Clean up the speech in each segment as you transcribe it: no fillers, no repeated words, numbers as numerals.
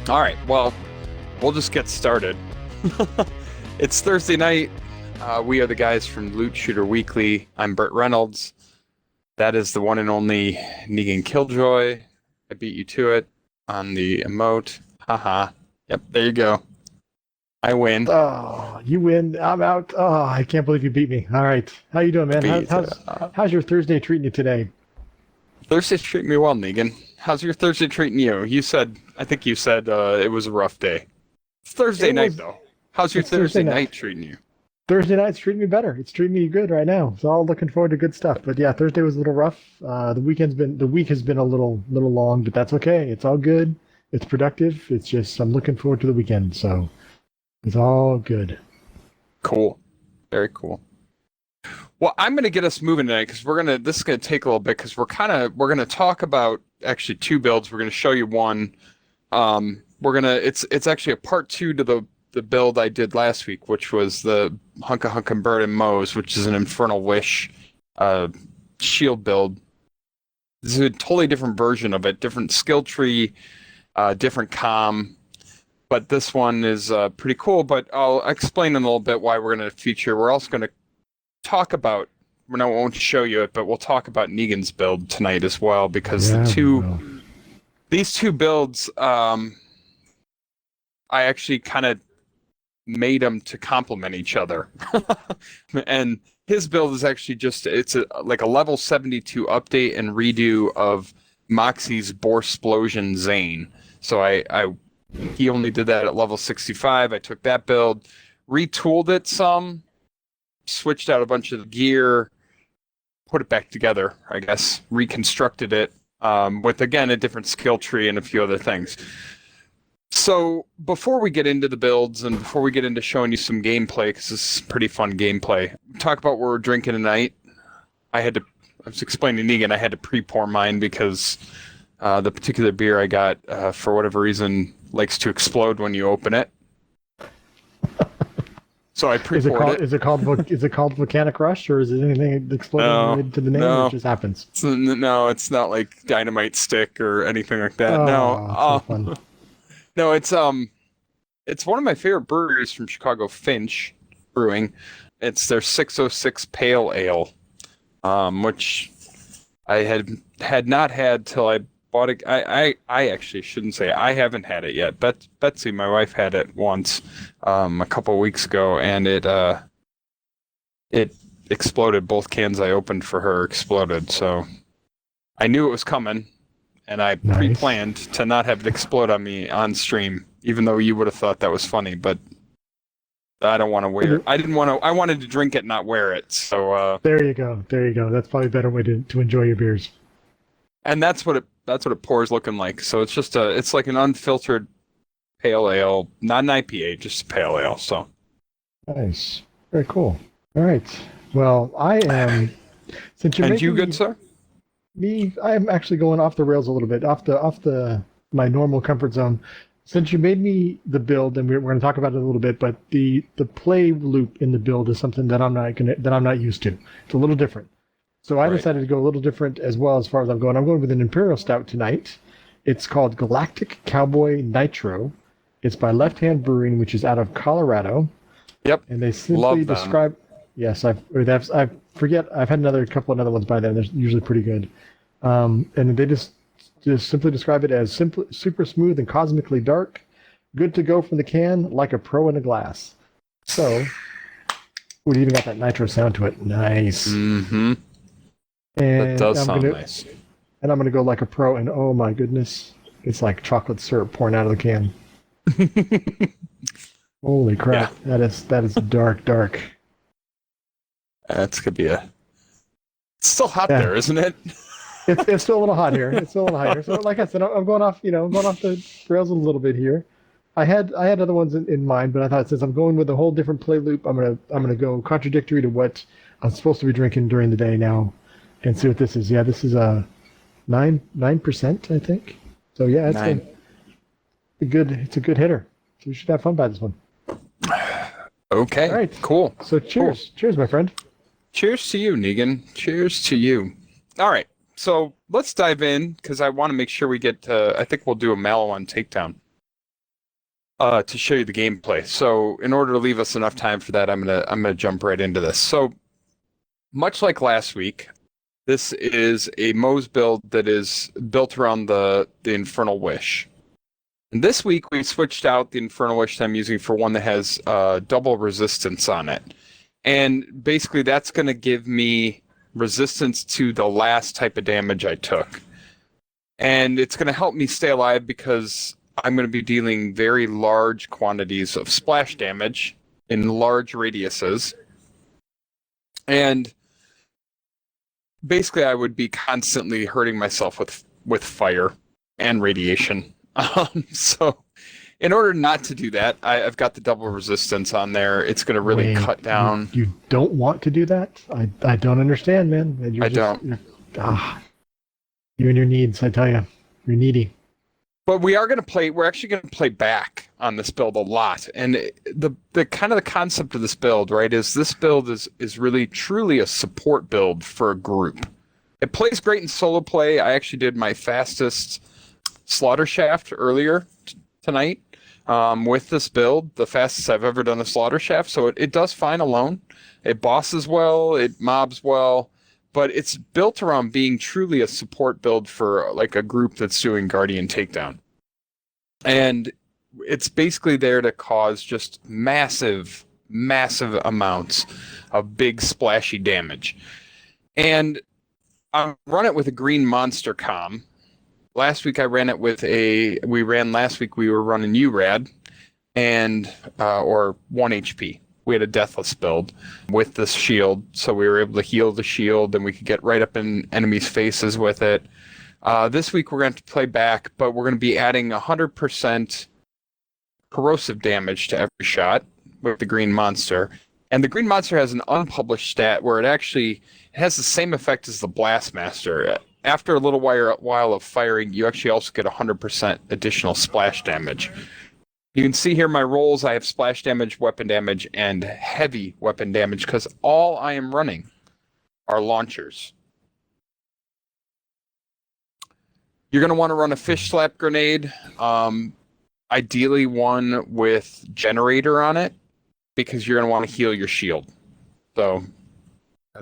All right, well, we'll just get started. It's Thursday night. We are the guys from Loot Shooter Weekly. I'm Burt Reynolds. That is the one and only Negan Killjoy. I beat you to it on the emote. Haha. Yep, there you go. I win. Oh, you win. I'm out. Oh, I can't believe you beat me. All right. How you doing, man? How's your Thursday treating you today? Thursday's treating me well, Negan. How's your Thursday treating you? I think you said it was a rough day. It's Thursday night, though. How's your Thursday night treating you? Thursday night's treating me better. It's treating me good right now. So all looking forward to good stuff. But yeah, Thursday was a little rough. The week has been a little long, but that's okay. It's all good. It's productive. It's just I'm looking forward to the weekend. So it's all good. Cool. Very cool. Well, I'm going to get us moving tonight because this is going to take a little bit because we're going to talk about actually two builds. We're going to show you one. It's actually a part two to the build I did last week, which was the Hunka Burt and Moze, which is an Infernal Wish shield build. This is a totally different version of it, different skill tree, different comm. But this one is pretty cool, but I'll explain in a little bit why we're going to feature. We're also going to talk about, I won't show you it, but we'll talk about Negan's build tonight as well, because these two builds, I actually kind of made them to complement each other. And his build is actually like a level 72 update and redo of Moxie's Borsplosion Zane. So he only did that at level 65. I took that build, retooled it some, switched out a bunch of the gear, put it back together, I guess, reconstructed it with, again, a different skill tree and a few other things. So before we get into the builds and before we get into showing you some gameplay, because this is pretty fun gameplay, talk about what we're drinking tonight. I was explaining to Negan, I had to pre-pour mine because the particular beer I got, for whatever reason, likes to explode when you open it. So I pre-poured it. Is it called Volcanic Rush, or is it anything exploding related to the name, or it just happens? No, it's not like Dynamite Stick or anything like that. So fun. No, it's one of my favorite breweries from Chicago, Finch Brewing. It's their 606 Pale Ale, which I had not had till I bought it. I actually shouldn't say I haven't had it yet. Betsy, my wife, had it once a couple of weeks ago, and it exploded. Both cans I opened for her exploded. So I knew it was coming, and I pre-planned to not have it explode on me on stream, even though you would have thought that was funny. But I don't want to wear it. I wanted to drink it, not wear it. So there you go. That's probably a better way to enjoy your beers. And that's what it pours looking like. So it's like an unfiltered pale ale, not an IPA, just a pale ale. So nice, very cool. All right. Well, I am. Since you're you good, sir? I'm actually going off the rails a little bit, off my normal comfort zone. Since you made me the build, and we're going to talk about it a little bit, but the play loop in the build is something that I'm not used to. It's a little different. So I decided to go a little different as well as far as I'm going. I'm going with an Imperial Stout tonight. It's called Galactic Cowboy Nitro. It's by Left Hand Brewing, which is out of Colorado. Yep. And they simply describe. Yes, I forget. I've had a couple of other ones by them. They're usually pretty good. And they just simply describe it as super smooth and cosmically dark, good to go from the can, like a pro in a glass. So, it even got that nitro sound to it. Nice. Mm-hmm. And that does sound nice. And I'm going to go like a pro, and oh my goodness, it's like chocolate syrup pouring out of the can. Holy crap! Yeah. That is dark. That's gonna be it's still hot there, isn't it? It's still a little hot here. So like I said, I'm going off the rails a little bit here. I had other ones in mind, but I thought since I'm going with a whole different play loop, I'm gonna go contradictory to what I'm supposed to be drinking during the day now, and see what this is. Yeah, this is 9%, I think. So yeah, it's a good hitter. So you should have fun by this one. Okay. All right. Cool. So cheers, my friend. Cheers to you, Negan. Cheers to you. All right. So let's dive in because I want to make sure we get. I think we'll do a mellow on takedown. to show you the gameplay. So in order to leave us enough time for that, I'm gonna jump right into this. So much like last week, this is a Moze build that is built around the Infernal Wish. And this week we switched out the Infernal Wish that I'm using for one that has double resistance on it. And basically that's going to give me resistance to the last type of damage I took. And it's going to help me stay alive because I'm going to be dealing very large quantities of splash damage in large radiuses. And basically I would be constantly hurting myself with fire and radiation. So in order not to do that, I've got the double resistance on there. It's going to really cut down. You don't want to do that? I don't understand, man. Don't. You and your needs, I tell you. You're needy. But we're actually going to play back on this build a lot. And the kind of the concept of this build, right, is this build is really truly a support build for a group. It plays great in solo play. I actually did my fastest slaughter shaft earlier tonight with this build, the fastest I've ever done a slaughter shaft. So it does fine alone. It bosses well, it mobs well, but it's built around being truly a support build for like a group that's doing Guardian Takedown. And it's basically there to cause just massive, massive amounts of big splashy damage. And I run it with a green monster comm. Last week I ran it with we were running URAD and or 1 HP. We had a deathless build with this shield, so we were able to heal the shield and we could get right up in enemies' faces with it. This week we're going to play back, but we're going to be adding 100% corrosive damage to every shot with the green monster. And the green monster has an unpublished stat where it has the same effect as the Blastmaster. After a little while of firing, you actually also get 100% additional splash damage. You can see here my rolls. I have splash damage, weapon damage, and heavy weapon damage because all I am running are launchers. You're going to want to run a fish slap grenade, ideally one with generator on it, because you're going to want to heal your shield. So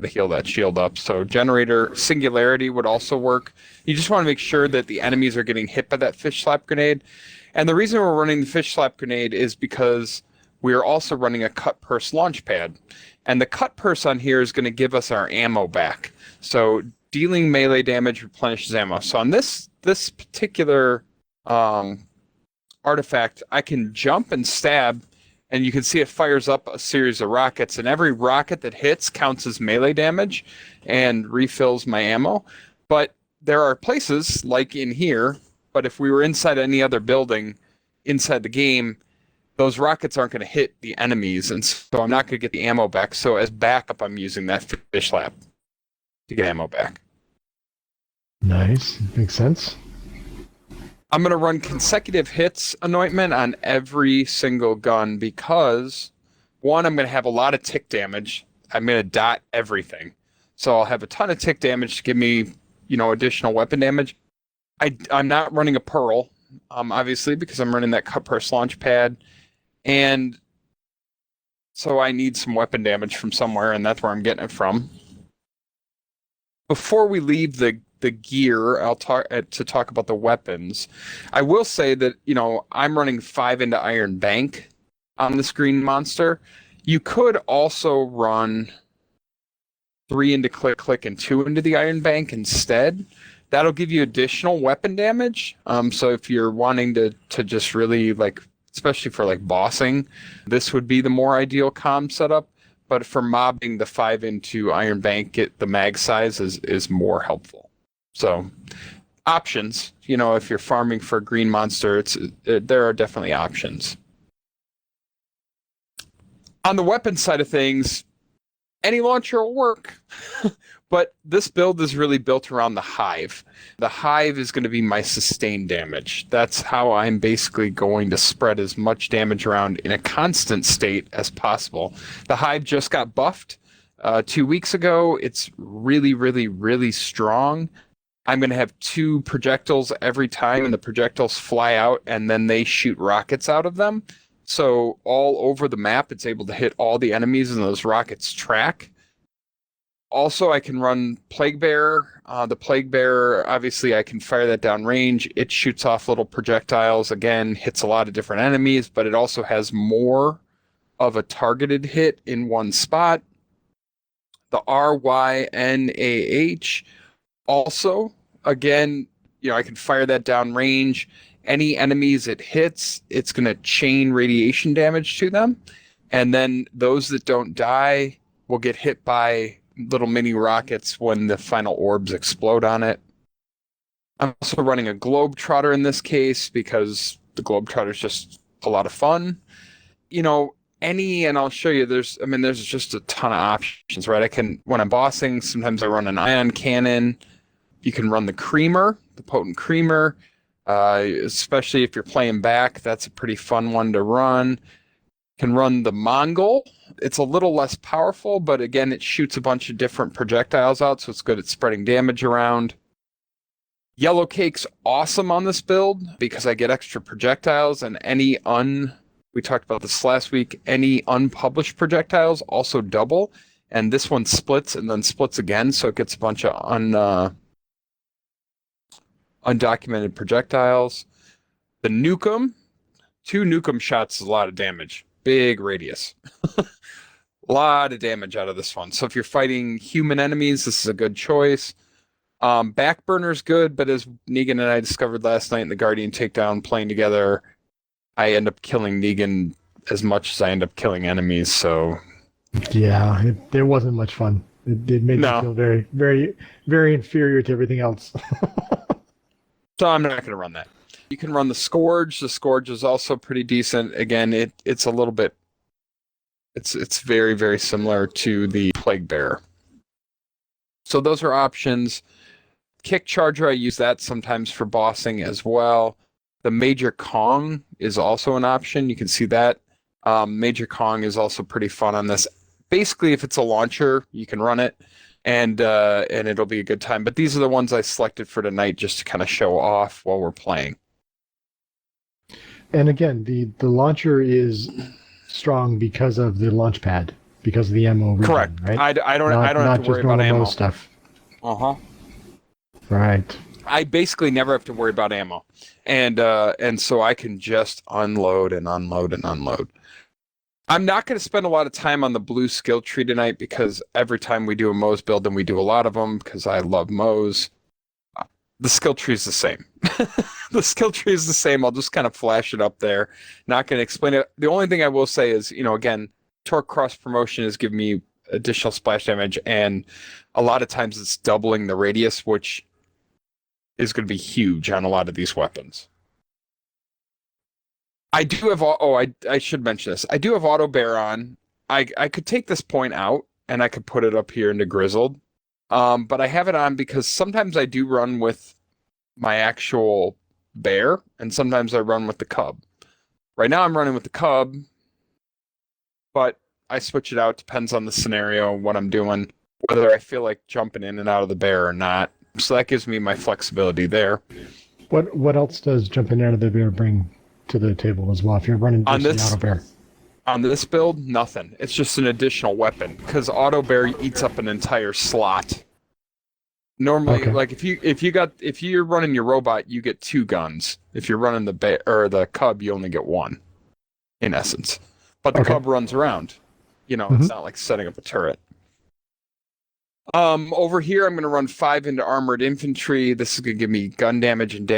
to heal that shield up. So generator singularity would also work. You just want to make sure that the enemies are getting hit by that fish slap grenade. And the reason we're running the fish slap grenade is because we are also running a Cutpurse Launchpad. And the Cutpurse on here is going to give us our ammo back. So dealing melee damage replenishes ammo. So on this particular artifact, I can jump and stab, and you can see it fires up a series of rockets, and every rocket that hits counts as melee damage and refills my ammo. But there are places, like in here, but if we were inside any other building inside the game, those rockets aren't going to hit the enemies, and so I'm not going to get the ammo back. So as backup, I'm using that fish slap to get ammo back. Nice. Makes sense. I'm going to run consecutive hits anointment on every single gun because, one, I'm going to have a lot of tick damage. I'm going to dot everything. So I'll have a ton of tick damage to give me, additional weapon damage. I'm not running a Pearl, obviously, because I'm running that Cutpurse Launchpad. And so I need some weapon damage from somewhere, and that's where I'm getting it from. Before we leave the gear, I'll talk about the weapons. I will say that, I'm running 5 into Iron Bank on this green monster. You could also run 3 into Click, and 2 into the Iron Bank instead. That'll give you additional weapon damage. So if you're wanting to just really, especially for bossing, this would be the more ideal comm setup. But for mobbing, the 5 into Iron Bank, the mag size is more helpful. So options, if you're farming for a green monster, there are definitely options. On the weapon side of things, any launcher will work. But this build is really built around the Hive. The Hive is going to be my sustained damage. That's how I'm basically going to spread as much damage around in a constant state as possible. The Hive just got buffed 2 weeks ago. It's really, really, really strong. I'm going to have 2 projectiles every time, and the projectiles fly out, and then they shoot rockets out of them. So all over the map, it's able to hit all the enemies, and those rockets track. Also, I can run Plague Bearer. The Plague Bearer, obviously, I can fire that down range. It shoots off little projectiles. Again, hits a lot of different enemies, but it also has more of a targeted hit in one spot. The RYNAH also, again, I can fire that down range. Any enemies it hits, it's going to chain radiation damage to them. And then those that don't die will get hit by little mini rockets when the final orbs explode on it. I'm also running a Globetrotter in this case because the Globetrotter is just a lot of fun. And I'll show you, there's just a ton of options, right? When I'm bossing, sometimes I run an ion cannon. You can run the Creamer, the potent Creamer, especially if you're playing back. That's a pretty fun one to run. You can run the Mongol. It's a little less powerful, but again, it shoots a bunch of different projectiles out, so it's good at spreading damage around. Yellow Cake's awesome on this build because I get extra projectiles, and we talked about this last week, any unpublished projectiles also double, and this one splits and then splits again, so it gets a bunch of undocumented projectiles. The Nukem, 2 Nukem shots is a lot of damage. Big radius. A lot of damage out of this one. So if you're fighting human enemies, this is a good choice. Backburner's good, but as Negan and I discovered last night in the Guardian Takedown playing together, I end up killing Negan as much as I end up killing enemies, so... Yeah, it wasn't much fun. It made me feel very, very, very inferior to everything else. So I'm not going to run that. You can run the Scourge. The Scourge is also pretty decent. Again, it's a little bit... It's very, very similar to the Plague Bearer. So those are options. Kick Charger, I use that sometimes for bossing as well. The Major Kong is also an option. You can see that. Major Kong is also pretty fun on this. Basically, if it's a launcher, you can run it, and it'll be a good time. But these are the ones I selected for tonight just to kind of show off while we're playing. And again, the launcher is strong because of the launch pad, because of the ammo region, correct, right? I don't have to worry about ammo stuff. Right. I basically never have to worry about ammo, and so I can just unload and unload and unload. I'm not going to spend a lot of time on the blue skill tree tonight because every time we do a Moze build, and we do a lot of them because I love Moze, the skill tree is the same. The skill tree is the same. I'll just kind of flash it up there. Not going to explain it. The only thing I will say is, again, torque cross promotion is giving me additional splash damage, and a lot of times it's doubling the radius, which is going to be huge on a lot of these weapons. I do have... I should mention this. I do have Auto Bear on. I could take this point out, and I could put it up here into Grizzled. But I have it on because sometimes I do run with my actual bear, and sometimes I run with the cub. Right now I'm running with the cub, but I switch it out. Depends on the scenario, what I'm doing, whether I feel like jumping in and out of the bear or not. So that gives me my flexibility there. What else does jumping out of the bear bring to the table as well if you're running just the auto bear? On this build, nothing. It's just an additional weapon because auto bear eats up an entire slot. Normally, like if you're running your robot, you get 2 guns. If you're running the bear or the cub, you only get 1, in essence. But the cub runs around. It's not like setting up a turret. Over here, I'm going to run 5 into armored infantry. This is going to give me gun damage and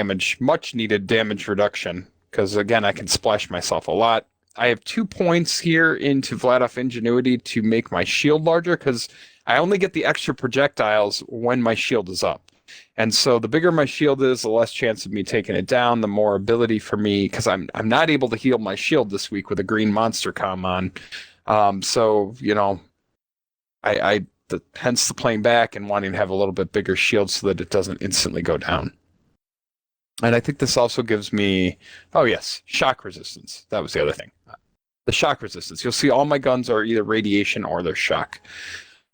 much needed damage reduction. Because again, I can splash myself a lot. I have 2 points here into Vladoff Ingenuity to make my shield larger because I only get the extra projectiles when my shield is up. And so the bigger my shield is, the less chance of me taking it down, the more ability for me, because I'm not able to heal my shield this week with a green monster comm on. Hence the playing back and wanting to have a little bit bigger shield so that it doesn't instantly go down. And I think this also gives me, shock resistance. That was the other thing. The shock resistance. You'll see all my guns are either radiation or they're shock.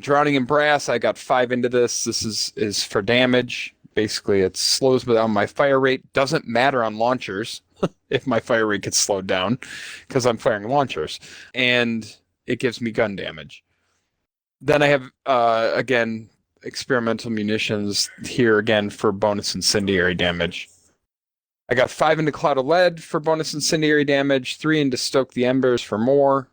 Drowning in Brass, I got 5 into this. This is for damage. basically it slows down my fire rate. Doesn't matter on launchers if my fire rate gets slowed down because I'm firing launchers. And it gives me gun damage. Then I have, again, experimental munitions here again for bonus incendiary damage. I got 5 into Cloud of Lead for bonus incendiary damage, 3 into Stoke the Embers for more.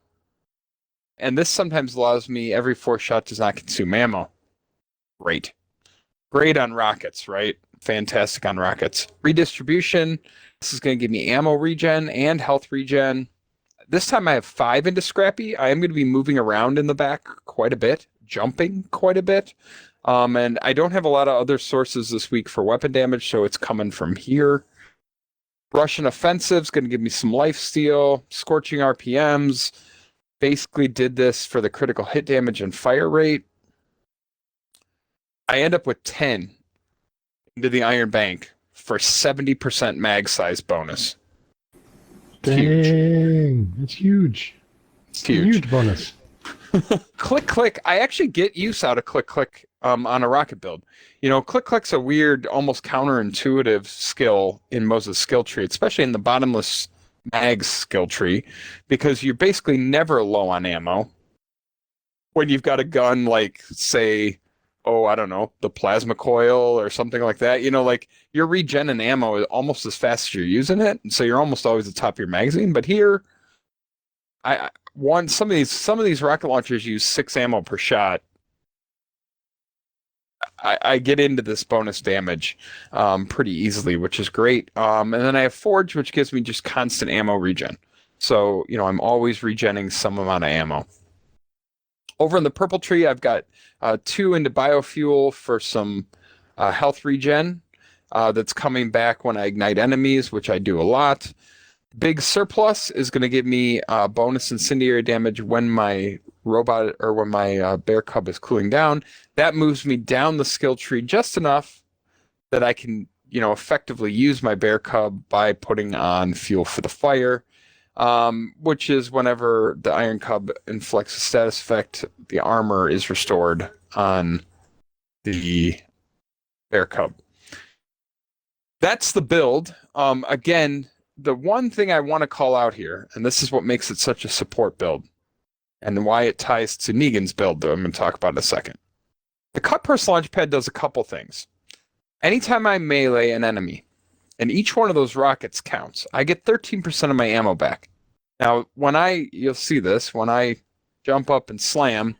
And this sometimes allows me every 4 shot does not consume ammo. Great. Great on rockets, right? Fantastic on rockets. Redistribution. This is going to give me ammo regen and health regen. This time I have 5 into Scrappy. I am going to be moving around in the back quite a bit, jumping quite a bit. And I don't have a lot of other sources this week for weapon damage, so it's coming from here. Russian Offensive is going to give me some lifesteal. Scorching RPMs. Basically did this for the critical hit damage and fire rate. I end up with 10 into the Iron Bank for 70% mag size bonus. Dang, huge. That's huge. It's huge. Huge bonus. Click. I actually get use out of click on a rocket build. You know, click's a weird, almost counterintuitive skill in Moze's skill tree, especially in the bottomless mags skill tree, because you're basically never low on ammo. When you've got a gun like, say, I don't know, the plasma coil or something like that, you know, like you're regenning ammo almost as fast as you're using it, and so you're almost always at the top of your magazine. But here, some of these rocket launchers use 6 ammo per shot. I get into this bonus damage pretty easily, which is great. And then I have Forge, which gives me just constant ammo regen. So, you know, I'm always regenning some amount of ammo. Over in the purple tree, I've got 2 into biofuel for some health regen that's coming back when I ignite enemies, which I do a lot. Big surplus is going to give me bonus incendiary damage when my robot or when my bear cub is cooling down. That moves me down the skill tree just enough that I can, you know, effectively use my bear cub by putting on fuel for the fire, which is whenever the iron cub inflicts a status effect, the armor is restored on the bear cub. That's the build. Again, the one thing I want to call out here, and this is what makes it such a support build, and why it ties to Negan's build that I'm going to talk about in a second. The Cutpurse Launchpad does a couple things. Anytime I melee an enemy, and each one of those rockets counts, I get 13% of my ammo back. Now, you'll see this, when I jump up and slam,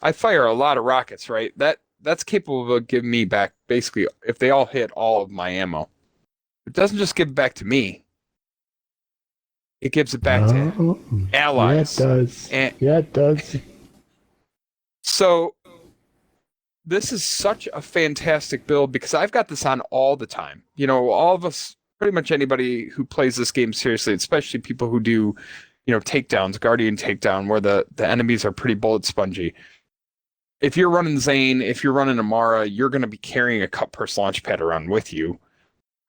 I fire a lot of rockets, right? That's capable of giving me back, basically, if they all hit, all of my ammo. It doesn't just give it back to me. It gives it back to allies. Yeah, it does. Yeah, it does. So, this is such a fantastic build because I've got this on all the time. You know, all of us, pretty much anybody who plays this game seriously, especially people who do, you know, takedowns, Guardian takedown, where the enemies are pretty bullet spongy. If you're running Zane, if you're running Amara, you're going to be carrying a Cutpurse Launchpad around with you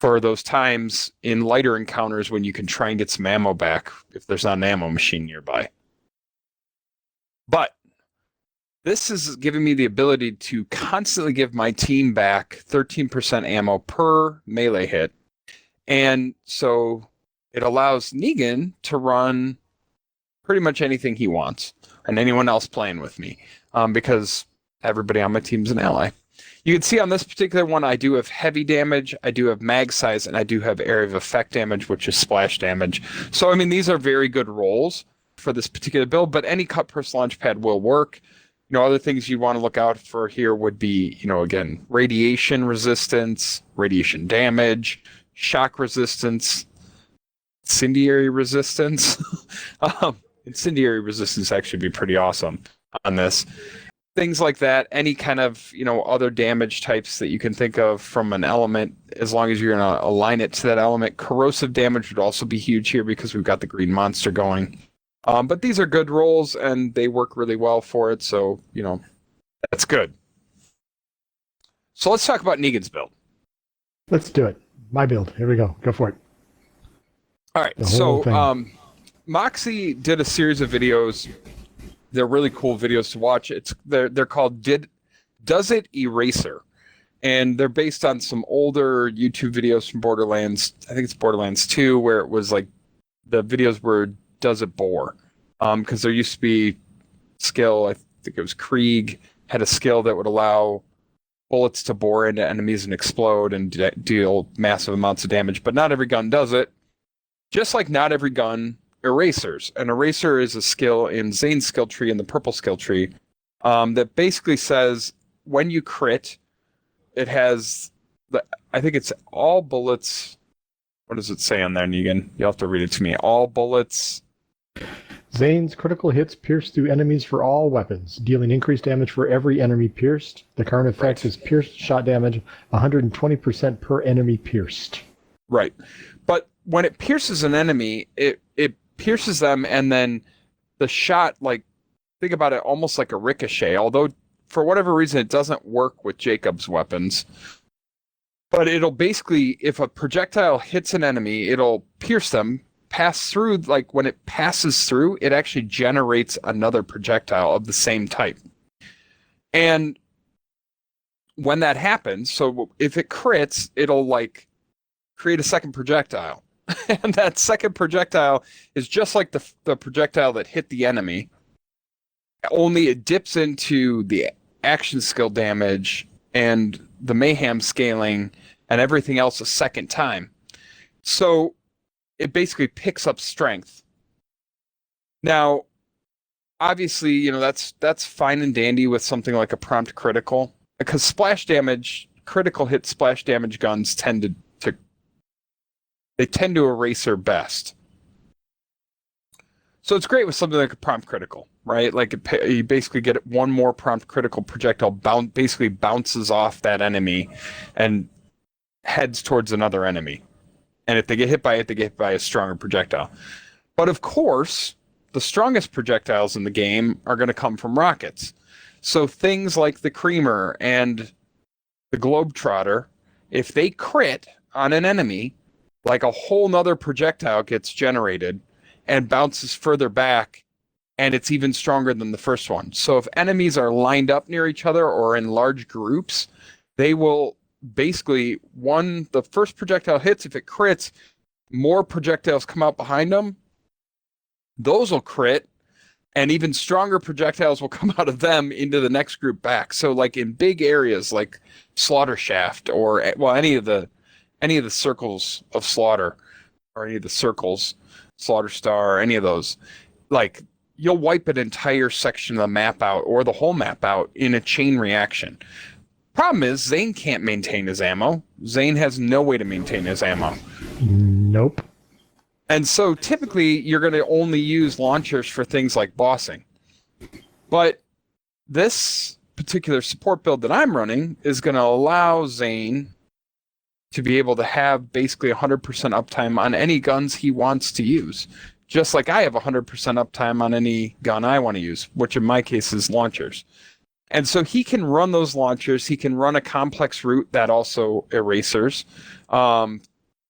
for those times in lighter encounters when you can try and get some ammo back if there's not an ammo machine nearby. But this is giving me the ability to constantly give my team back 13% ammo per melee hit. And so it allows Negan to run pretty much anything he wants and anyone else playing with me, because everybody on my team's an ally. You can see on this particular one, I do have heavy damage, I do have mag size, and I do have area of effect damage, which is splash damage. So, I mean, these are very good rolls for this particular build, but any Cutpurse Launchpad will work. You know, other things you want to look out for here would be, you know, again, radiation resistance, radiation damage, shock resistance, incendiary resistance. Incendiary resistance actually be pretty awesome on this. Things like that, any kind of, you know, other damage types that you can think of from an element, as long as you're going to align it to that element. Corrosive damage would also be huge here because we've got the green monster going. But these are good rolls, and they work really well for it, so, you know, that's good. So let's talk about Negan's build. Let's do it. My build. Here we go. Go for it. All right, so Moxie did a series of videos. They're really cool videos to watch. They're called Does It Eraser? and they're based on some older YouTube videos from Borderlands. I think it's Borderlands 2, where it was like the videos were does it bore? Because there used to be skill, I think it was Krieg, had a skill that would allow bullets to bore into enemies and explode and deal massive amounts of damage, but not every gun does it. Just like not every gun erasers. An eraser is a skill in Zane's skill tree, in the purple skill tree, that basically says when you crit, it has I think it's all bullets. What does it say on there, Negan? You'll have to read it to me. All bullets. Zane's critical hits pierce through enemies for all weapons, dealing increased damage for every enemy pierced. The current effect is pierced shot damage 120% per enemy pierced. Right. But when it pierces an enemy, it pierces them, and then the shot, like, think about it almost like a ricochet, although for whatever reason it doesn't work with Jacob's weapons. But it'll basically, if a projectile hits an enemy, it'll pierce them, pass through, like when it passes through, it actually generates another projectile of the same type. And when that happens, so if it crits, it'll like create a second projectile. And that second projectile is just like the projectile that hit the enemy, only it dips into the action skill damage and the mayhem scaling and everything else a second time. So it basically picks up strength. Now, obviously, you know, that's fine and dandy with something like a prompt critical, because splash damage, critical hit splash damage guns tend to eraser best. So it's great with something like a prompt critical, right? Like you basically get one more prompt critical projectile basically bounces off that enemy and heads towards another enemy. And if they get hit by it, they get hit by a stronger projectile. But of course, the strongest projectiles in the game are going to come from rockets. So things like the Creamer and the Globetrotter, if they crit on an enemy, like a whole nother projectile gets generated and bounces further back, and it's even stronger than the first one. So if enemies are lined up near each other or in large groups, they will basically, the first projectile hits, if it crits, more projectiles come out behind them. Those will crit, and even stronger projectiles will come out of them into the next group back. So like in big areas like Slaughter Shaft, or any of the circles of slaughter, or any of the circles, Slaughter Star, any of those, like you'll wipe an entire section of the map out or the whole map out in a chain reaction. Problem is, Zane can't maintain his ammo. Zane has no way to maintain his ammo. Nope. And so typically you're going to only use launchers for things like bossing. But this particular support build that I'm running is going to allow Zane to be able to have basically 100% uptime on any guns he wants to use. Just like I have 100% uptime on any gun I want to use, which in my case is launchers. And so he can run those launchers. He can run a complex route that also erasers.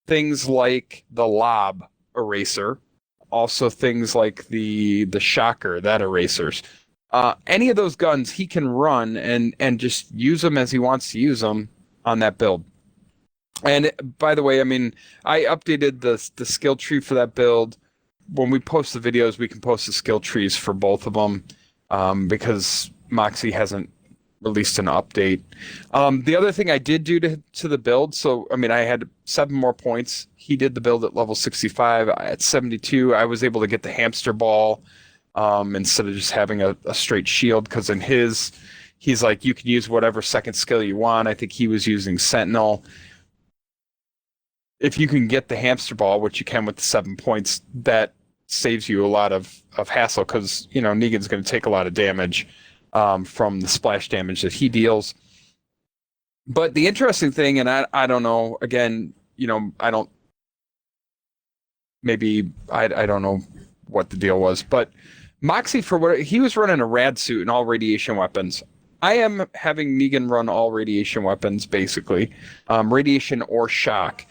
Things like the Lob eraser. Also things like the Shocker, that erasers. Any of those guns he can run and just use them as he wants to use them on that build. And by the way, I mean, I updated the skill tree for that build. When we post the videos, we can post the skill trees for both of them, because Moxie hasn't released an update. The other thing I did do to the build, so I mean, I had 7 more points. He did the build at level 65. At 72, I was able to get the hamster ball instead of just having a straight shield, because in he's like, you can use whatever second skill you want. I think he was using Sentinel. If you can get the hamster ball, which you can with the 7 points, that saves you a lot of hassle, because, you know, Negan's going to take a lot of damage from the splash damage that he deals. But the interesting thing, and I don't know, again, you know, I don't know what the deal was, but Moxie, for what he was running a rad suit and all radiation weapons. I am having Negan run all radiation weapons, basically, radiation or shock.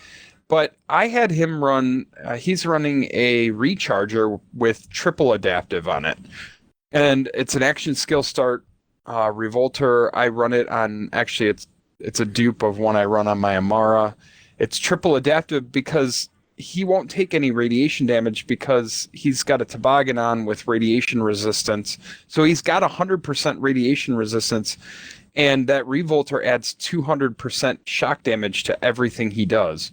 But I had him run, he's running a recharger with triple adaptive on it. And it's an action skill start revolter. I run it on, actually It's a dupe of one I run on my Amara. It's triple adaptive because he won't take any radiation damage because he's got a toboggan on with radiation resistance. So he's got 100% radiation resistance, and that Revolter adds 200% shock damage to everything he does.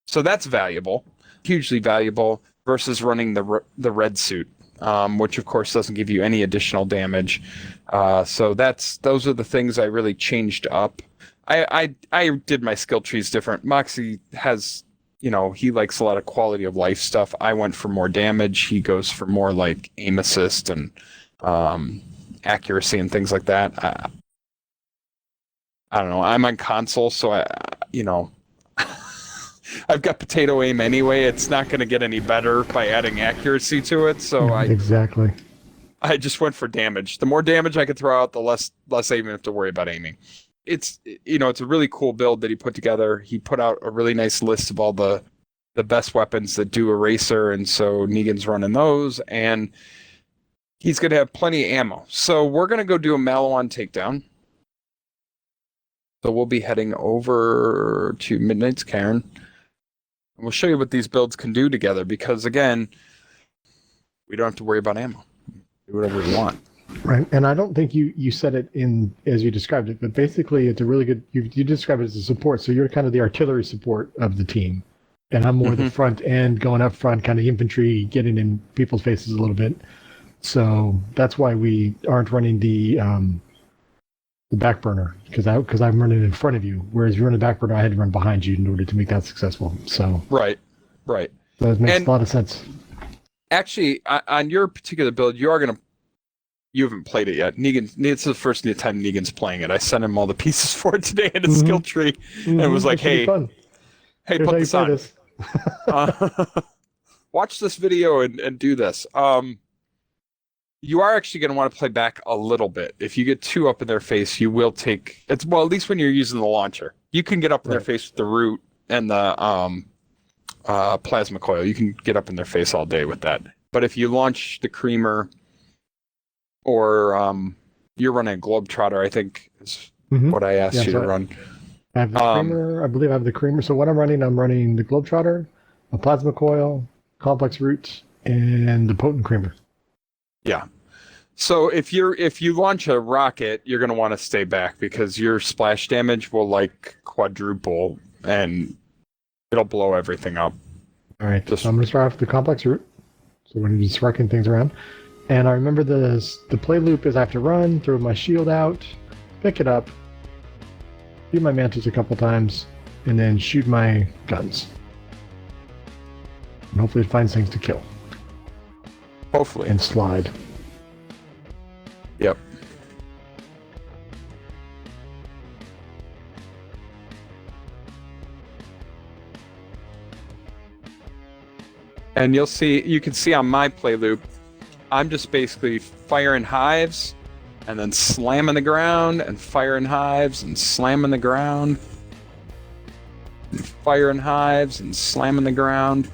So that's valuable, hugely valuable, versus running the red suit, which of course doesn't give you any additional damage. So those are the things I really changed up. I did my skill trees different. Moxie has, he likes a lot of quality of life stuff. I went for more damage. He goes for more like aim assist and accuracy and things like that. I don't know. I'm on console, so I've got potato aim anyway. It's not going to get any better by adding accuracy to it. So exactly. I just went for damage. The more damage I could throw out, the less I even have to worry about aiming. It's it's a really cool build that he put together. He put out a really nice list of all the best weapons that do eraser, and so Negan's running those, and he's going to have plenty of ammo. So we're going to go do a Maliwan takedown. So we'll be heading over to Midnight's Cairn. And we'll show you what these builds can do together, because again, we don't have to worry about ammo. Do whatever we want. Right, and I don't think you said it in as you described it, but basically it's a really good. You describe it as a support, so you're kind of the artillery support of the team, and I'm more the front end, going up front, kind of infantry, getting in people's faces a little bit. So that's why we aren't running the back burner, because I'm running in front of you, whereas you're in the back burner, I had to run behind you in order to make that successful. So right. So it makes a lot of sense. Actually, on your particular build, you haven't played it yet. It's the first time Negan's playing it. I sent him all the pieces for it today in a skill tree, and it was like, hey, put this on. Watch this video and do this. You are actually going to want to play back a little bit. If you get too up in their face, you will take at least when you're using the launcher. You can get up in their face with the root and the plasma coil. You can get up in their face all day with that. But if you launch the creamer, or you're running a Globetrotter, I think is what I asked you to run. I have the creamer. I believe I have the creamer. So what I'm running the Globetrotter, a plasma coil, complex roots, and the potent creamer. Yeah. So if you launch a rocket, you're going to want to stay back, because your splash damage will like quadruple and it'll blow everything up. All right. So I'm going to start off the complex root. So we're going to be sparking things around. And I remember the play loop is I have to run, throw my shield out, pick it up, shoot my mantis a couple times, and then shoot my guns. And hopefully it finds things to kill. Hopefully. And slide. Yep. And you can see on my play loop, I'm just basically firing hives and then slamming the ground and firing hives and slamming the ground and firing hives and slamming the ground.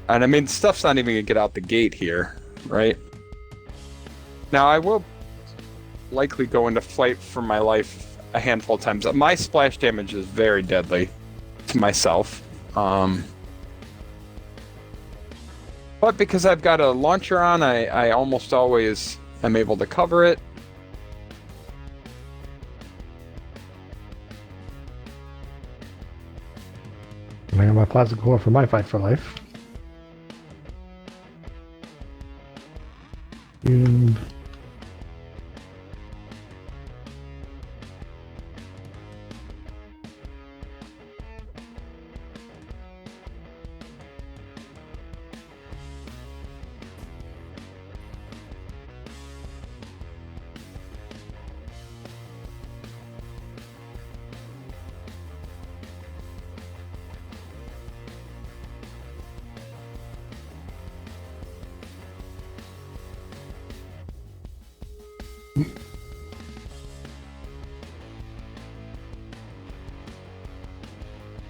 And I mean, stuff's not even going to get out the gate here, right? Now, I will likely go into fight for my life a handful of times. My splash damage is very deadly to myself. But because I've got a launcher on, I almost always am able to cover it. And I got my plasma core for my fight for life. And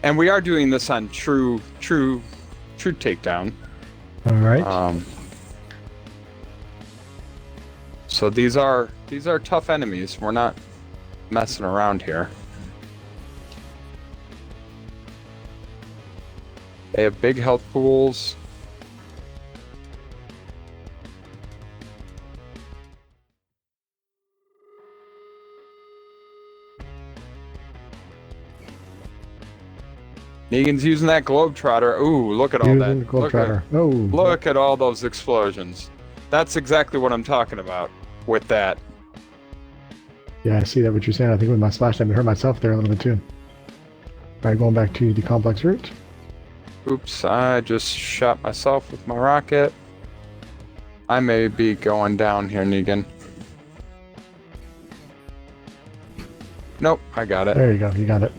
And we are doing this on True Takedown. all right. So these are tough enemies. We're not messing around here. They have big health pools. Negan's using that globetrotter. Ooh, look at all that. Look at all those explosions. That's exactly what I'm talking about with that. Yeah, I see that what you're saying. I think with my splash damage, I hurt myself there a little bit too. Alright, going back to the complex route. Oops, I just shot myself with my rocket. I may be going down here, Negan. Nope, I got it. There you go, you got it.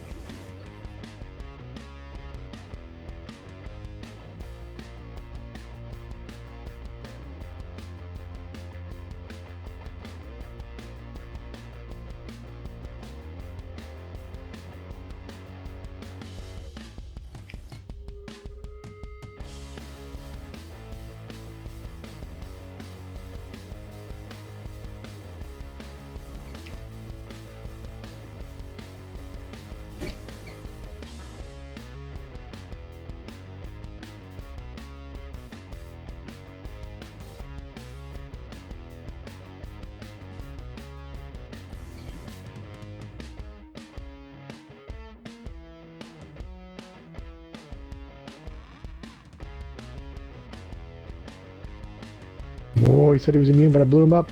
Oh, he said he was immune, but I blew him up.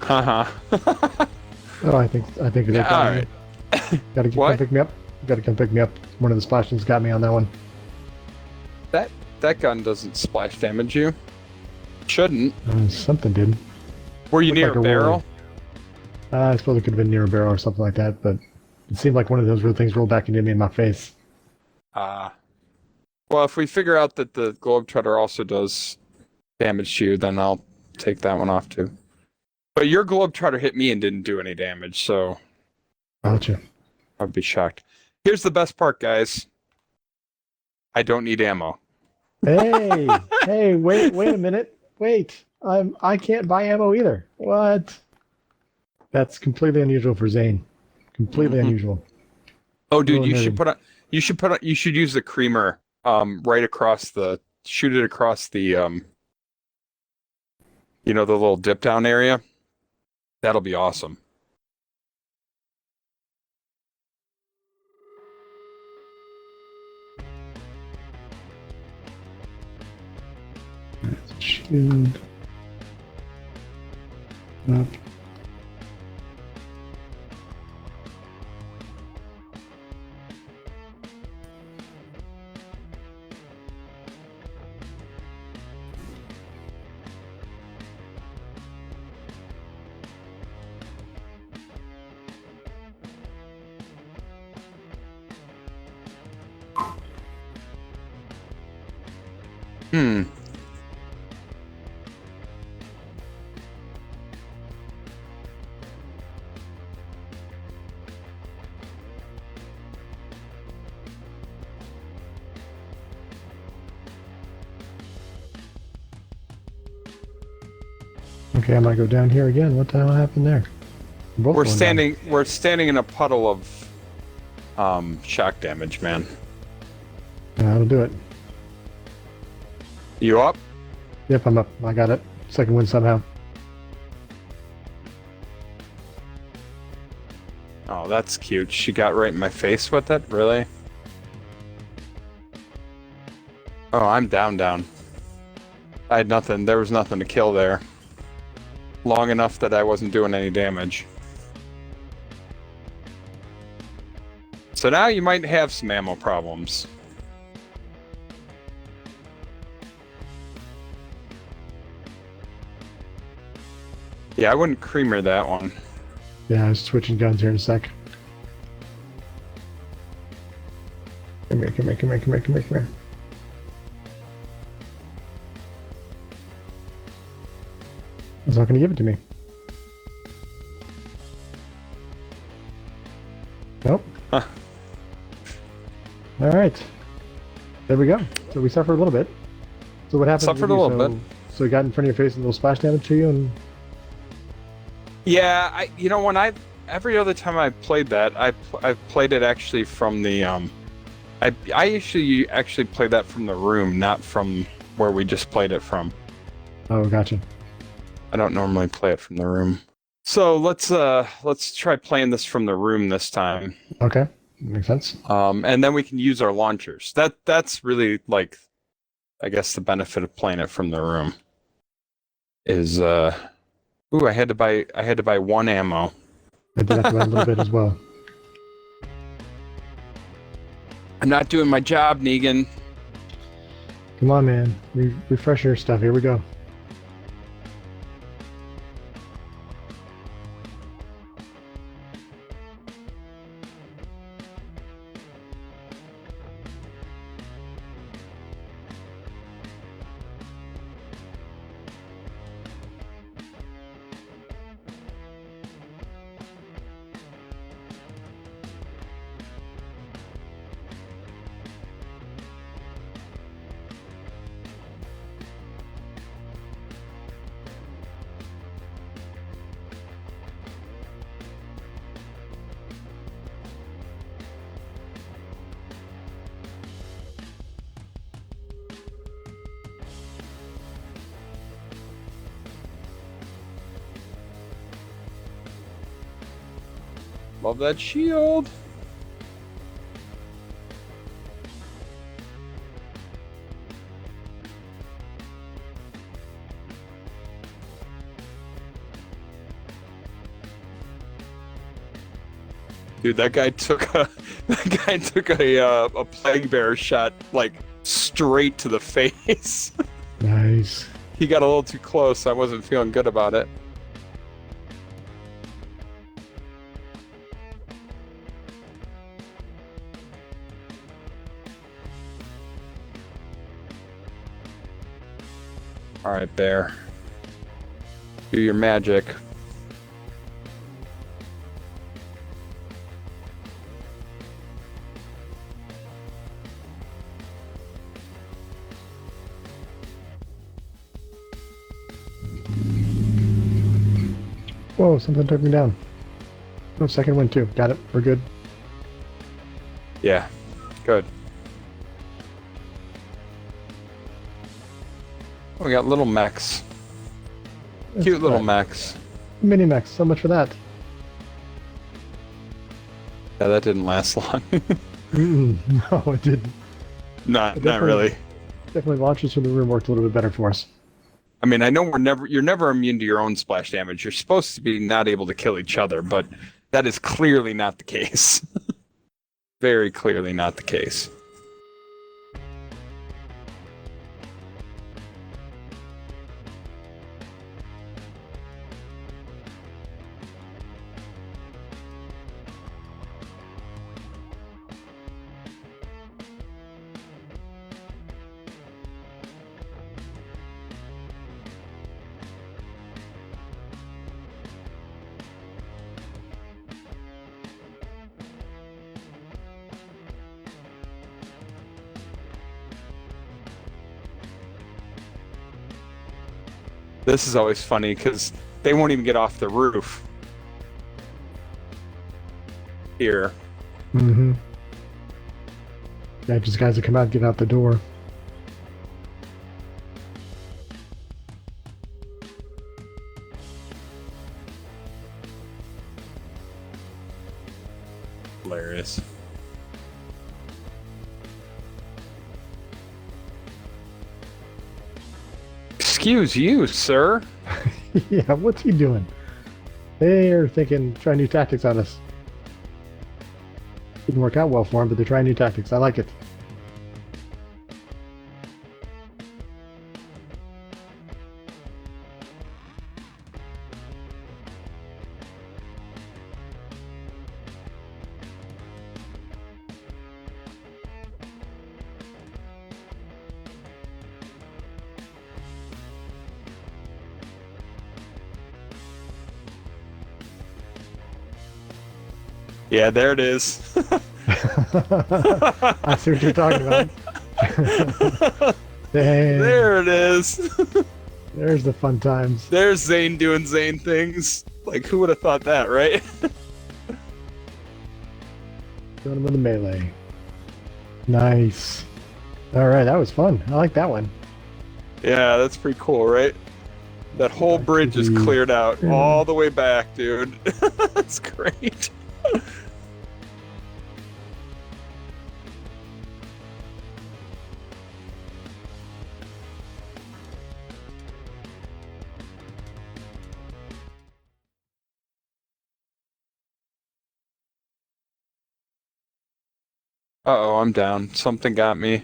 Haha. Oh, I think they got me. Alright. Gotta come pick me up. Gotta come pick me up. One of the splashes got me on that one. That gun doesn't splash damage you. Shouldn't. Something did. Were you Looked near like a barrel? I suppose it could have been near a barrel or something like that, but it seemed like one of those things rolled back into me in my face. Well, if we figure out that the globetrotter also does damage to you, then I'll take that one off too. But your globetrotter hit me and didn't do any damage, so Gotcha. I'd be shocked. Here's the best part, guys. I don't need ammo. Hey, hey, wait a minute. Wait. I can't buy ammo either. What? That's completely unusual for Zane. Completely unusual. Oh, dude, you should use the creamer right across the shoot it across the the little dip down area. That'll be awesome. Shield. Up. Okay, I might go down here again. What the hell happened there? We're standing in a puddle of shock damage, man. Yeah, that'll do it. You up? Yep, I'm up. I got it. Second win somehow. Oh, that's cute. She got right in my face with it? Really? Oh, I'm down. I had nothing. There was nothing to kill there. Long enough that I wasn't doing any damage. So now you might have some ammo problems. Yeah, I wouldn't creamer that one. Yeah, I was switching guns here in a sec. Come here, come here, come here, come here, come here, come here. He's not going to give it to me. Nope. Huh. All right. There we go. So we suffered a little bit. So what happened? Suffered a little bit. So it got in front of your face and a little splash damage to you, and Yeah, every other time I played that, I played it actually from the I actually played that from the room, not from where we just played it from. oh, gotcha. I don't normally play it from the room. So let's try playing this from the room this time. Okay, makes sense. And then we can use our launchers. That's really like, I guess the benefit of playing it from the room is ooh, I had to buy one ammo. I did have to buy a little bit as well. I'm not doing my job, Negan. Come on, man. Refresh your stuff. Here we go. Love that shield. Dude, that guy took a plague bearer shot like straight to the face. Nice. He got a little too close. I wasn't feeling good about it. All right, bear. Do your magic. Whoa, something took me down. Oh, second one too. Got it. We're good. Yeah, good. We got little mechs. Cute little mechs. Mini mechs. So much for that. Yeah, that didn't last long. No, it didn't. Not really. Definitely launches from the room worked a little bit better for us. I mean, I know you're never immune to your own splash damage. You're supposed to be not able to kill each other, but that is clearly not the case. Very clearly not the case. This is always funny because they won't even get off the roof. Here. Mm-hmm. Yeah, just guys that come out and get out the door. Hilarious. Excuse you, sir. Yeah, what's he doing? They're trying new tactics on us. Didn't work out well for him, but they're trying new tactics. I like it. Yeah, there it is. I see what you're talking about. Dang. There it is. There's the fun times. There's Zane doing Zane things. Like, who would have thought that, right? Doing him with the melee. Nice. All right, that was fun. I like that one. Yeah, that's pretty cool, right? That whole bridge is cleared out all the way back, dude. That's great. Uh-oh, I'm down. Something got me.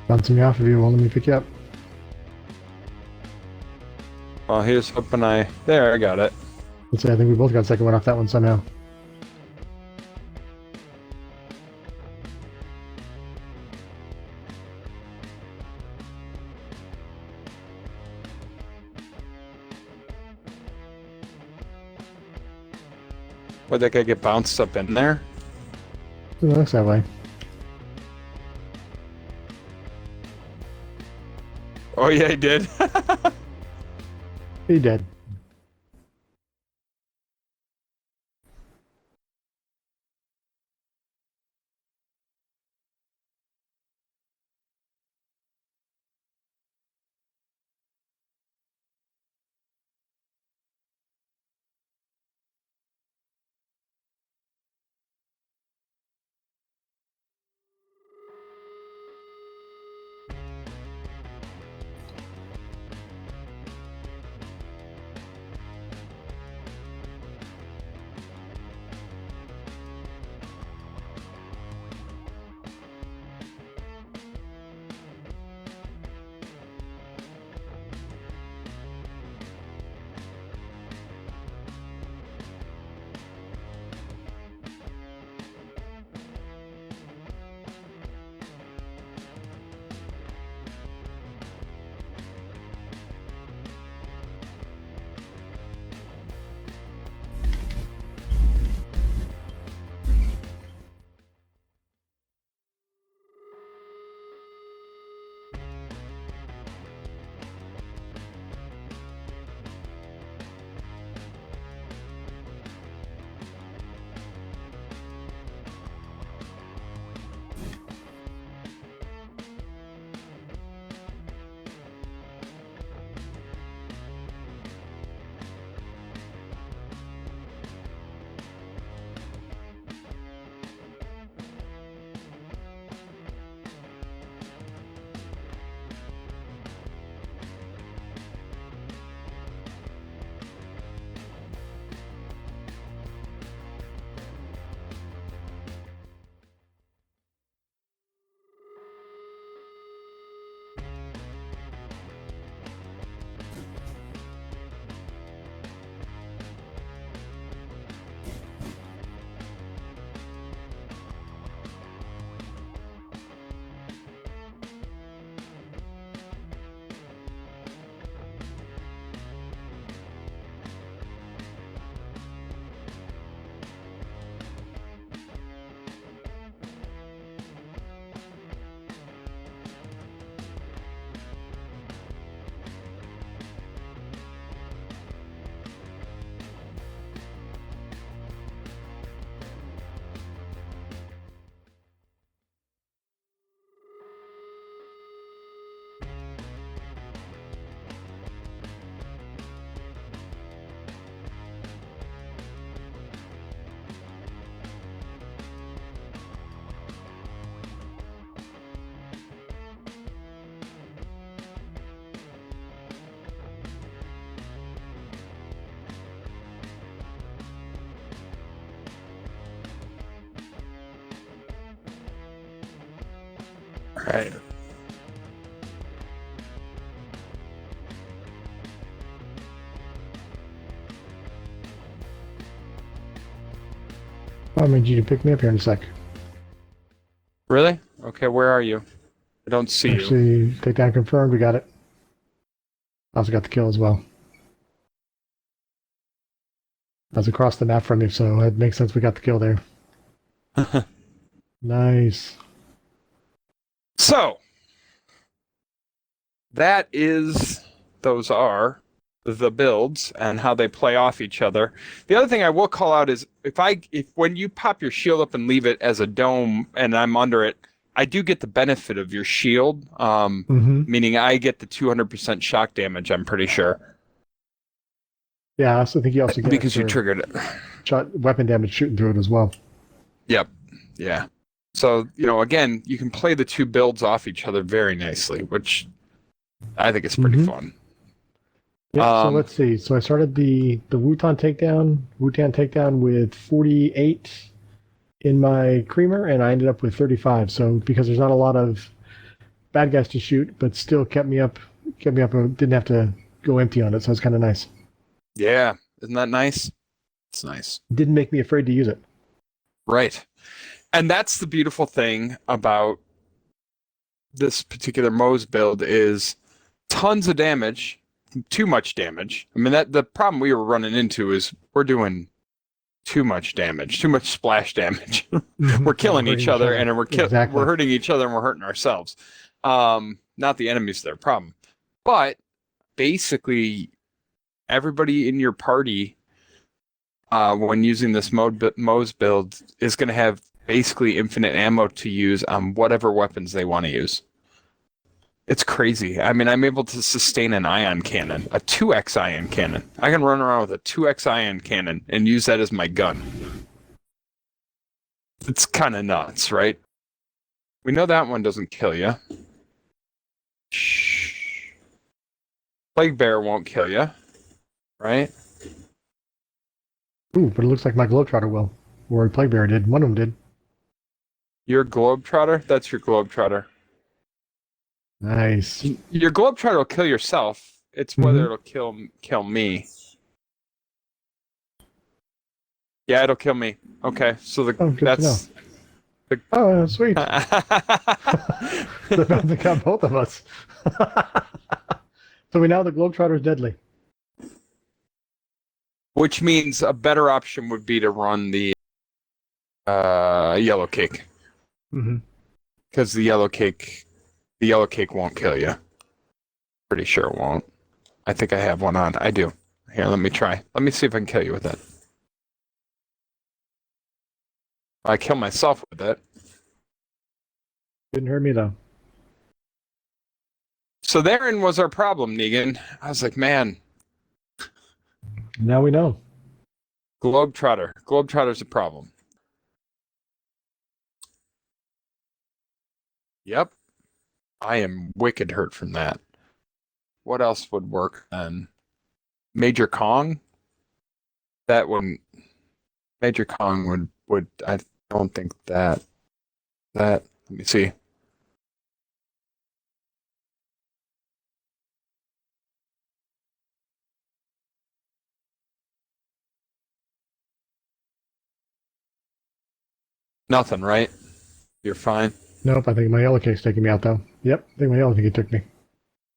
Bouncing me off of you, won't let me pick you up. Well, here's hoping There, I got it. Let's see, I think we both got second one off that one somehow. Why'd that guy get bounced up in there? It looks that way. Oh, yeah, he did. He did. Right. I need you to pick me up here in a sec. Really? Okay, where are you? I don't see you. Actually, takedown confirmed. We got it. Also got the kill as well. I was across the map from you, so it makes sense we got the kill there. Nice. So, those are the builds and how they play off each other. The other thing I will call out is if when you pop your shield up and leave it as a dome and I'm under it, I do get the benefit of your shield, meaning I get the 200% shock damage, I'm pretty sure. Yeah, I also think you also get because you triggered it. Shot weapon damage shooting through it as well. Yep. Yeah. So, again, you can play the two builds off each other very nicely, which I think is pretty fun. Yeah, so let's see. So I started the Wutan takedown with 48 in my creamer, and I ended up with 35. So because there's not a lot of bad guys to shoot, but still kept me up. I didn't have to go empty on it, so it's kind of nice. Yeah, isn't that nice? It's nice. Didn't make me afraid to use it. Right. And that's the beautiful thing about this particular Moze build is tons of damage, too much damage. I mean, the problem we were running into is we're doing too much damage, too much splash damage. We're killing each other, and we're hurting each other, and we're hurting ourselves. Not the enemies, their problem. But basically, everybody in your party, when using this Moze build, is going to have basically infinite ammo to use on whatever weapons they want to use. It's crazy. I mean, I'm able to sustain an ion cannon, a 2x ion cannon. I can run around with a 2x ion cannon and use that as my gun. It's kind of nuts, right? We know that one doesn't kill you. Shh. Plague Bear won't kill you, right? Ooh, but it looks like my Globetrotter will. Or Plague Bear did. One of them did. Your Globetrotter? That's your Globetrotter. Nice. Your Globetrotter will kill yourself. It's whether it'll kill me. Yeah, it'll kill me. Okay, so that's... Oh, sweet. They got both of us. So we know the Globetrotter is deadly. Which means a better option would be to run the yellow cake. Because the yellow cake won't kill you. Pretty sure it won't. I think I have one on. I do. Here, let me try. Let me see if I can kill you with it. I kill myself with it. Didn't hurt me though. So therein was our problem, Negan. I was like, man. Now we know. Globetrotter. Globetrotter's a problem. Yep. I am wicked hurt from that. What else would work then? Major Kong? That wouldn't... Major Kong would I don't think that... Let me see. Nothing, right? You're fine? Nope, I think my yellow cake's taking me out though. Yep, I think my yellow cake took me.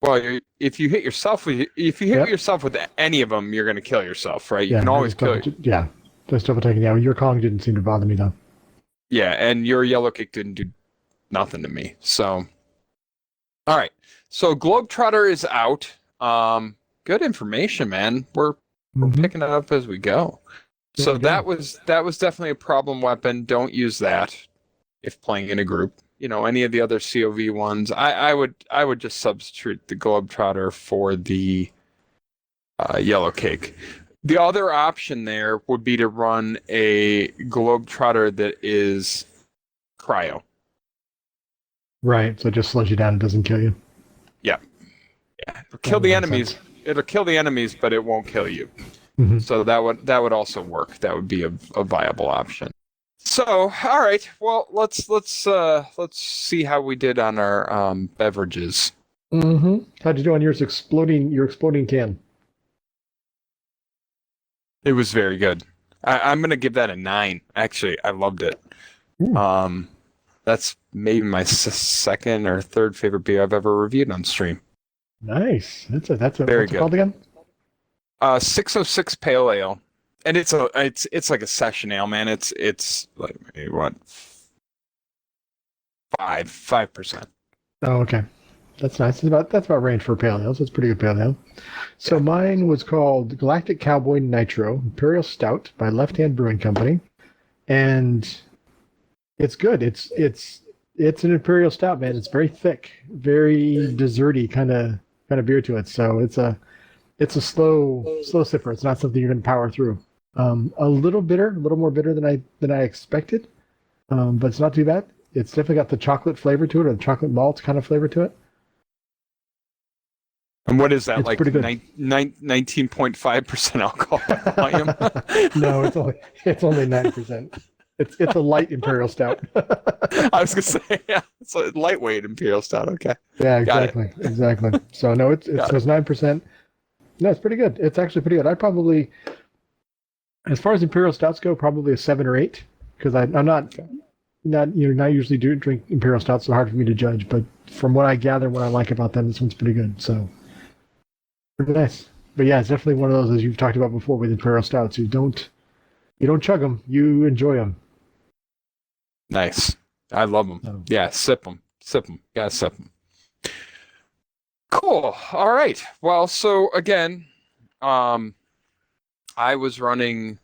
Well, if you hit yourself with yourself with any of them, you're going to kill yourself, right? You can always kill. Yeah, just double taking out. Your Kong didn't seem to bother me though. Yeah, and your yellow cake didn't do nothing to me. So, all right. So Globetrotter is out. Good information, man. We're picking it up as we go. So that was definitely a problem weapon. Don't use that if playing in a group. Any of the other COV ones, I would just substitute the Globetrotter for the yellow cake. The other option there would be to run a Globetrotter that is cryo. Right, so it just slows you down and doesn't kill you. Yeah. It'll kill the enemies. Sense. It'll kill the enemies, but it won't kill you. So that would also work. That would be a viable option. So, all right. Well, let's see how we did on our beverages. How'd you do on your exploding can? It was very good. I'm gonna give that a 9. Actually, I loved it. That That's maybe my second or third favorite beer I've ever reviewed on stream. Nice. That's a Very what's it good. called again? 606 Pale Ale, and it's like a session ale, man. It's like what 5%. Oh, okay. That's nice. That's about range for pale ales. That's pretty good pale ale. So mine was called Galactic Cowboy Nitro Imperial Stout by Left Hand Brewing Company, and it's good. It's an imperial stout, man. It's very thick, very desserty kind of beer to it. So it's a slow sipper. It's not something you're going to power through. A little bitter, a little more bitter than I expected, but it's not too bad. It's definitely got the chocolate flavor to it, or the chocolate malt kind of flavor to it. And what is that, It's like pretty good. 19.5% alcohol volume? No, it's only 9%. It's a light imperial stout. I was gonna say, yeah, it's a lightweight imperial stout. Okay. Yeah, exactly. So no, it's 9%. No, it's pretty good. It's actually pretty good. I'd probably, as far as imperial stouts go, probably a 7 or 8, because I'm not usually drink imperial stouts, so hard for me to judge. But from what I gather, what I like about them, this one's pretty good. So pretty nice. But yeah, it's definitely one of those, as you've talked about before, with imperial stouts. You don't chug them, you enjoy them. Nice. I love them. Oh. Yeah, sip them. Gotta sip them. Cool. All right. Well, so again, I was running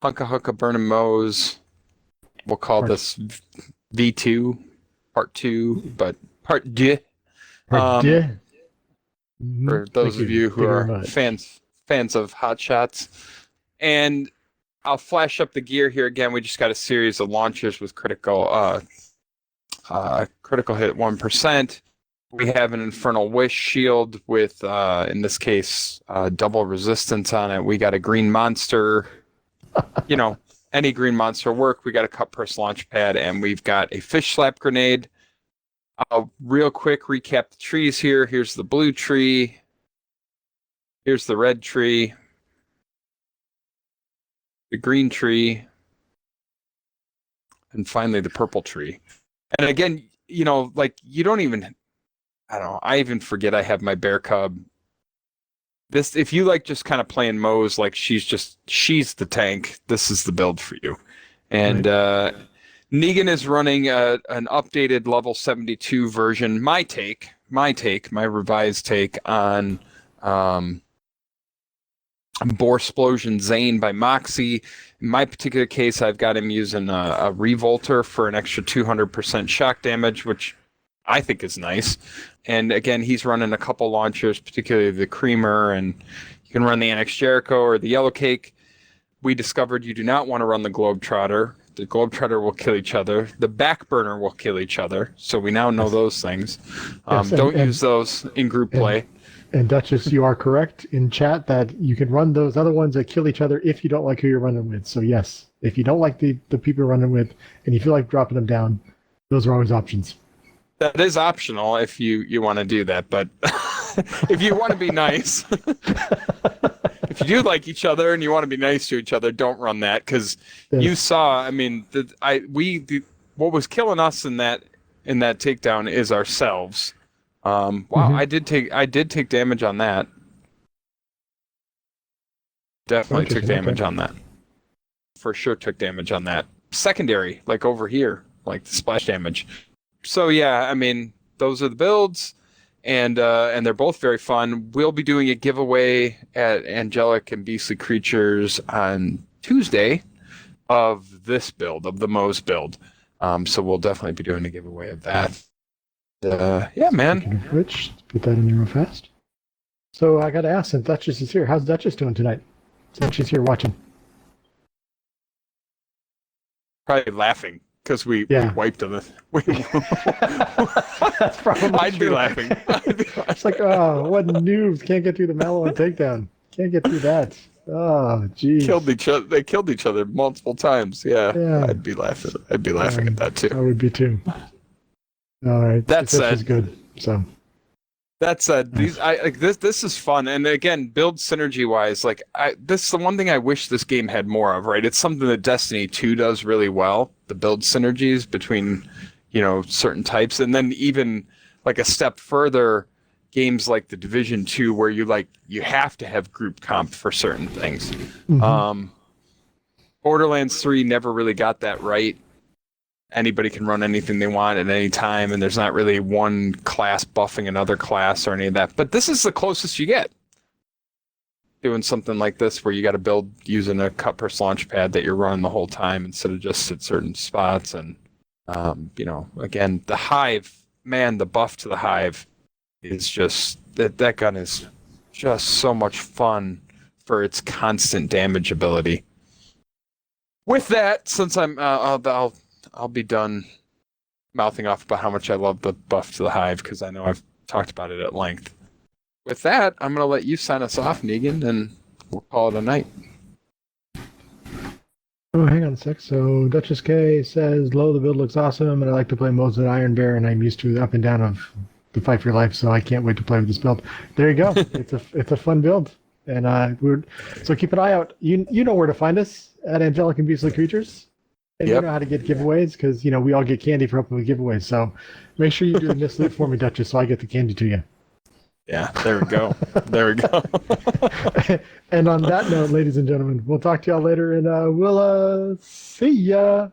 Hunka Burning Moze. We'll call this V2, part 2, but part D. For those of you who are fans of Hot Shots. And I'll flash up the gear here again. We just got a series of launchers with critical hit 1%. We have an Infernal Wish shield with, in this case, double resistance on it. We got a green monster. Any green monster work. We got a Cutpurse Launchpad, and we've got a fish slap grenade. I'll real quick recap the trees here. Here's the blue tree. Here's the red tree. The green tree, and finally the purple tree. And again, you don't even, I even forget I have my bear cub. This, if you like just kind of playing Moze, like she's the tank, this is the build for you. And Negan is running an updated level 72 version, my revised take on Borderlands Zane by Moxie. In my particular case, I've got him using a Revolter for an extra 200% shock damage, which I think is nice. And again, he's running a couple launchers, particularly the Creamer, and you can run the Annex Jericho or the Yellow Cake. We discovered you do not want to run the Globetrotter. The Globetrotter will kill each other. The Backburner will kill each other. So we now know those things. Don't use those in group play. And Duchess, you are correct in chat that you can run those other ones that kill each other if you don't like who you're running with. So yes, if you don't like the people you're running with and you feel like dropping them down, those are always options. That is optional if you want to do that, but if you want to be nice, if you do like each other and you want to be nice to each other, don't run that, because you saw. I mean, what was killing us in that takedown is ourselves. Wow, I did take damage on that. Definitely took damage on that. For sure took damage on that. Secondary, like over here, like the splash damage. So yeah, I mean, those are the builds, and they're both very fun. We'll be doing a giveaway at Angelic and Beastly Creatures on Tuesday of this build, of the Moze build. So we'll definitely be doing a giveaway of that. Yeah, man. Speaking of which, let's put that in there real fast. So I got to ask, since Duchess is here, how's Duchess doing tonight? Since she's here watching. Probably laughing because we wiped on this. That's probably I'd be laughing. It's like, oh, what noobs can't get through the Mallow and takedown. Can't get through that. Oh, geez. They killed each other multiple times. Yeah. I'd be laughing. I'd be laughing at that too. I would be too. All right. That said, is good. So. That said, this is fun, and again, build synergy wise, this is the one thing I wish this game had more of. Right, it's something that Destiny 2 does really well. The build synergies between, certain types. And then even like a step further, games like the Division 2 where you have to have group comp for certain things. Mm-hmm. Borderlands 3 never really got that right. Anybody can run anything they want at any time, and there's not really one class buffing another class or any of that. But this is the closest you get. Doing something like this where you got to build using a Cutpurse Launchpad that you're running the whole time instead of just at certain spots. And, again, the Hive, man, the buff to the Hive is just, that gun is just so much fun for its constant damage ability. With that, since I'll be done mouthing off about how much I love the buff to the Hive because I know I've talked about it at length. With that, I'm going to let you sign us off, Negan, and we'll call it a night. Oh, hang on a sec. So Duchess K says, "Lo, the build looks awesome, and I like to play Moze and Iron Bear, and I'm used to the up and down of the fight for your life, so I can't wait to play with this build." There you go. It's a fun build, and so keep an eye out. You know where to find us at Angelic and Beastly Creatures, and you know how to get giveaways because we all get candy for helping with giveaways. So make sure you do the mislead for me, Duchess, so I get the candy to you. Yeah, there we go. There we go. And on that note, ladies and gentlemen, we'll talk to y'all later, and we'll see ya.